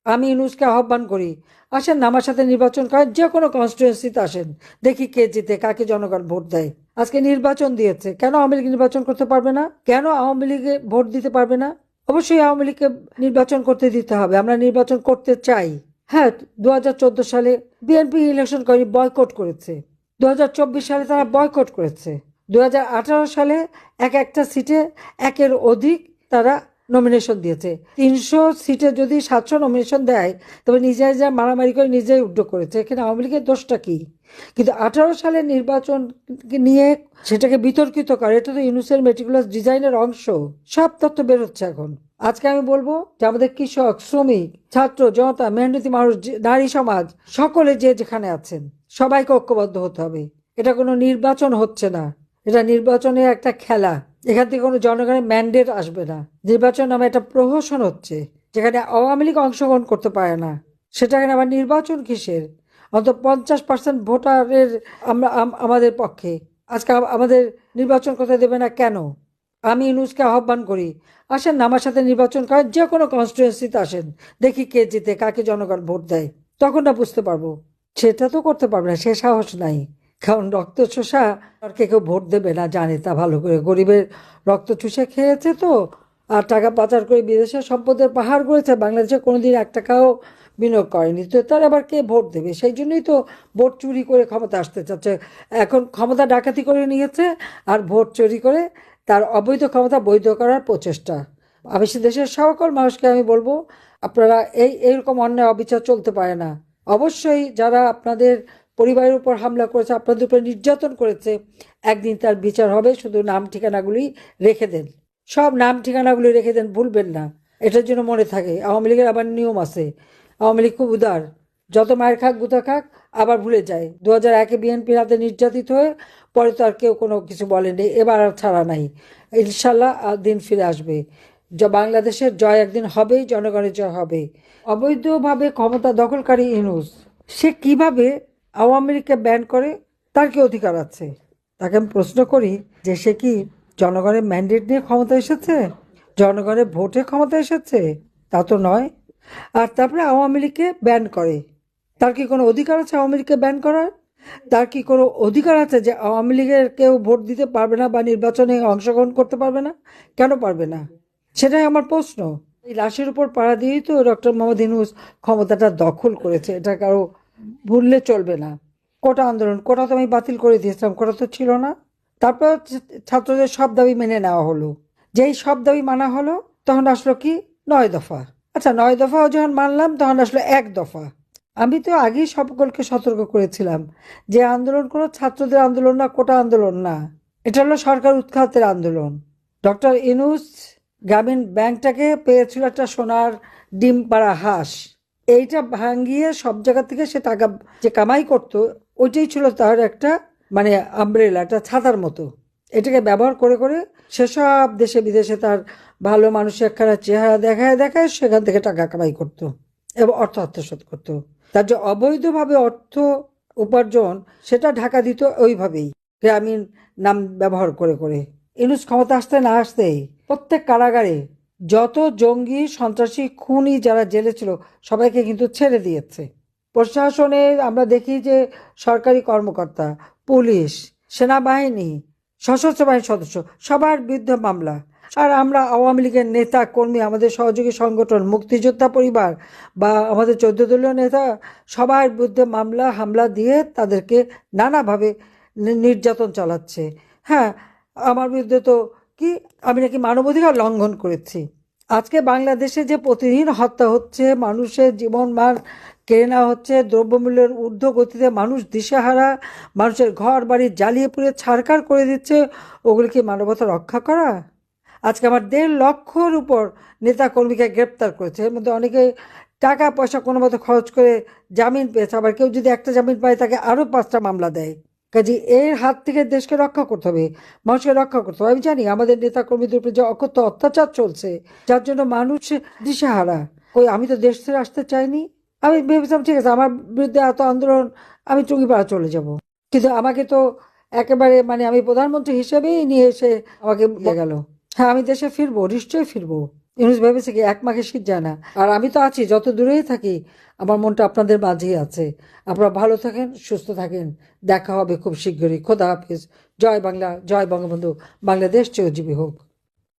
আমি ইউনূসকে আহ্বান করি, আসেন না আমার সাথে নির্বাচন করেন, যে কোনো কনস্টিটুয়েন্সিতে আসেন, দেখি কে জিতে, কাকে জনগণ ভোট দেয়। আজকে নির্বাচন দিয়েছে, কেন আওয়ামী লীগ নির্বাচন করতে পারবে না? কেন আওয়ামী লীগে ভোট দিতে পারবে না? অবশ্যই আওয়ামী লীগকে নির্বাচন করতে দিতে হবে, আমরা নির্বাচন করতে চাই। হ্যাঁ, 2014 সালে বিএনপি ইলেকশন করেনি, বয়কট করেছে। 2024 সালে তারা বয়কট করেছে। 2018 সালে একটা সিটে একের অধিক তারা নমিনেশন দিয়েছে। 300 সিটে যদি 700 নমিনেশন দেয়, তবে নিজেরা যা মারামারি করে নিজেই উদ্যোগ করেছে, এখানে আওয়ামী লীগের দোষটা কি? কিন্তু 18 সালের নির্বাচন নিয়ে সেটাকে বিতর্কিত করে, এটা তো ইউনূসের মেটিকুলাস ডিজাইনের অংশ। সব তথ্য বেরোচ্ছে এখন। আজকে আমি বলবো যে আমাদের কৃষক, শ্রমিক, ছাত্র জনতা, মেহনতি মানুষ, নারী সমাজ, সকলে যে যেখানে আছেন সবাইকে ঐক্যবদ্ধ হতে হবে। এটা কোনো নির্বাচন হচ্ছে না, এটা নির্বাচনের একটা খেলা। এখান থেকে কোনো জনগণের ম্যান্ডেট আসবে না। নির্বাচন নামে একটা প্রহসন হচ্ছে, যেখানে আওয়ামী লীগ অংশগ্রহণ করতে পারে না, সেটাখানে আবার নির্বাচন কিসের? অন্তত 50% ভোটারের আমরা আমাদের পক্ষে। আজকে আমাদের নির্বাচন করতে দেবে না কেন? আমি ইউনূসকে আহ্বান করি, আসেন না আমার সাথে নির্বাচন করেন, যে কোনো কনস্টিটুয়েন্সিতে আসেন, দেখি কে জিতে, কাকে জনগণ ভোট দেয়। তখন না বুঝতে পারবো। সেটা তো করতে পারবে না, সে সাহস নাই। কারণ রক্ত চোষা আর কে কেউ ভোট দেবে না জানে তা ভালো করে। গরিবের রক্ত চুষে খেয়েছে তো, আর টাকা পাচার করে বিদেশে সম্পদের পাহাড় করেছে, বাংলাদেশে কোনোদিন 1 টাকাও বিনিয়োগ করেনি, তো তার আবার কে ভোট দেবে? সেই জন্যই তো ভোট চুরি করে ক্ষমতা আসতে চাচ্ছে। এখন ক্ষমতা ডাকাতি করে নিয়েছে, আর ভোট চুরি করে তার অবৈধ ক্ষমতা বৈধ করার প্রচেষ্টা। আমি সে দেশের সকল মানুষকে আমি বলবো, আপনারা এইরকম অন্যায় অবিচার চলতে পারে না। অবশ্যই যারা আপনাদের পরিবারের উপর হামলা করেছে, আপনাদের উপর নির্যাতন করেছে, একদিন তার বিচার হবে। শুধু নাম ঠিকানাগুলি রেখে দেন, সব নাম ঠিকানাগুলি রেখে দেন, ভুলবেন না। এটার জন্য মনে থাকে আওয়ামী লীগের আবার নিয়ম আছে। আওয়ামী লীগ খুব উদার, যত মায়ের খাক গুতা খাক আবার ভুলে যায়। 2001-এ বিএনপির হাতে নির্যাতিত হয়ে পরে তো আর কেউ কোনো কিছু বলেনি, এবার আর ছাড়া নাই। ইনশাল্লাহ দিন ফিরে আসবে, বাংলাদেশের জয় একদিন হবেই, জনগণের জয় হবে। অবৈধভাবে ক্ষমতা দখলকারী ইউনূস, সে কিভাবে আওয়ামী লীগকে ব্যান করে? তার কি অধিকার আছে? তাকে আমি প্রশ্ন করি যে সে কি জনগণের ম্যান্ডেট নিয়ে ক্ষমতা এসেছে, জনগণের ভোটে ক্ষমতা এসেছে? তা তো নয়। আর তারপরে আওয়ামী লীগকে ব্যান করে। তার কি কোনো অধিকার আছে আওয়ামী লীগকে ব্যান করার? তার কি কোনো অধিকার আছে যে আওয়ামী লীগের কেউ ভোট দিতে পারবে না বা নির্বাচনে অংশগ্রহণ করতে পারবে না? কেন পারবে না? সেটাই আমার প্রশ্ন। এই লাশের উপর পাড়া দিয়েই তো ডক্টর মোহাম্মদ ইউনূস ক্ষমতাটা দখল করেছে, এটা কারো ভুললে চলবে না। কোটা আন্দোলন, কোটা তো আমি বাতিল করে দিয়েছিলাম, কোটা তো ছিল না। তারপর ছাত্রদের সব দাবি মেনে নেওয়া হলো। যেই সব দাবি মানা হলো, তখন আসলো কি? 9 দফা। আচ্ছা, 9 দফাও যখন মানলাম, তখন আসলো 1 দফা। আমি তো আগেই সকলকে সতর্ক করেছিলাম যে আন্দোলন কোনো ছাত্রদের আন্দোলন না, কোটা আন্দোলন না, এটা হলো সরকার উৎখাতের আন্দোলন। ডক্টর ইউনূস গ্রামীণ ব্যাংকটাকে পেয়েছিল একটা সোনার ডিম পাড়া হাঁস। এইটা ভাঙিয়ে সব জায়গা থেকে সে টাকা যে কামাই করত, ওইটাই ছিল তার একটা মানে আমব্রেলা, একটা ছাতার মতো। এটাকে ব্যবহার করে করে সেসব দেশে বিদেশে তার ভালো মানুষের একখানা চেহারা দেখায় দেখায় সেখান থেকে টাকা কামাই করত এবং অর্থ আত্মসাৎ করত। তার যে অবৈধভাবে অর্থ উপার্জন, সেটা ঢাকা দিত ওইভাবেই, গ্রামীণ নাম ব্যবহার করে করে। ইউনূস ক্ষমতা আসতে না আসতেই প্রত্যেক কারাগারে যত জঙ্গি, সন্ত্রাসী, খুনি যারা জেলে ছিল, সবাইকে কিন্তু ছেড়ে দিয়েছে। প্রশাসনে আমরা দেখি যে সরকারি কর্মকর্তা, পুলিশ, সেনাবাহিনী, সশস্ত্র বাহিনীর সদস্য, সবার বিরুদ্ধে মামলা। আর আমরা আওয়ামী লীগের নেতা কর্মী, আমাদের সহযোগী সংগঠন, মুক্তিযোদ্ধা পরিবার বা আমাদের 14 দলীয় নেতা, সবার বিরুদ্ধে মামলা হামলা দিয়ে তাদেরকে নানাভাবে নির্যাতন চালাচ্ছে। হ্যাঁ, আমার বিরুদ্ধে তো কি, আমি নাকি মানবাধিকার লঙ্ঘন করেছি। আজকে বাংলাদেশে যে প্রতিদিন হত্যা হচ্ছে, মানুষের জীবন মান কেড়ে নেওয়া হচ্ছে, দ্রব্যমূল্যের ঊর্ধ্ব গতিতে মানুষ দিশেহারা, মানুষের ঘর বাড়ি জ্বালিয়ে পুড়ে ছারখার করে দিচ্ছে, ওগুলি কি মানবতা রক্ষা করা? আজকে আমার 1.5 লক্ষর উপর নেতা কর্মীকে গ্রেপ্তার করেছে, এর মধ্যে অনেকে টাকা পয়সা কোনো মতো খরচ করে জামিন পেয়েছে, আবার কেউ যদি একটা জামিন পায় তাকে আরও 5টা মামলা দেয়। কাজে এর হাত থেকে দেশকে রক্ষা করতে হবে, মানুষকে রক্ষা করতে হবে। আমি জানি আমাদের নেতা কর্মীদের উপরে যে অকথ্য অত্যাচার চলছে, যার জন্য মানুষ দিশেহারা। আমি তো দেশ ছেড়ে আসতে চাইনি। আমি ভেবেছিলাম ঠিক আছে, আমার বিরুদ্ধে এত আন্দোলন, আমি টুঙ্গিপাড়া চলে যাব। কিন্তু আমাকে তো একেবারে আমি প্রধানমন্ত্রী হিসেবেই নিয়ে এসে আমাকে গেল। হ্যাঁ, আমি দেশে ফিরবো, নিশ্চয়ই ফিরবো, ইউনুস ভেবেছে কি 1 মাঘে শীত যায় না? আর আমি তো আছি, যত দূরেই থাকি আমার মনটা আপনাদের মাঝেই আছে। আপনারা ভালো থাকেন, সুস্থ থাকেন। দেখা হবে খুব শীঘ্রই। খোদা হাফিজ। জয় বাংলা, জয় বঙ্গবন্ধু। বাংলাদেশ চিরজীবী হোক।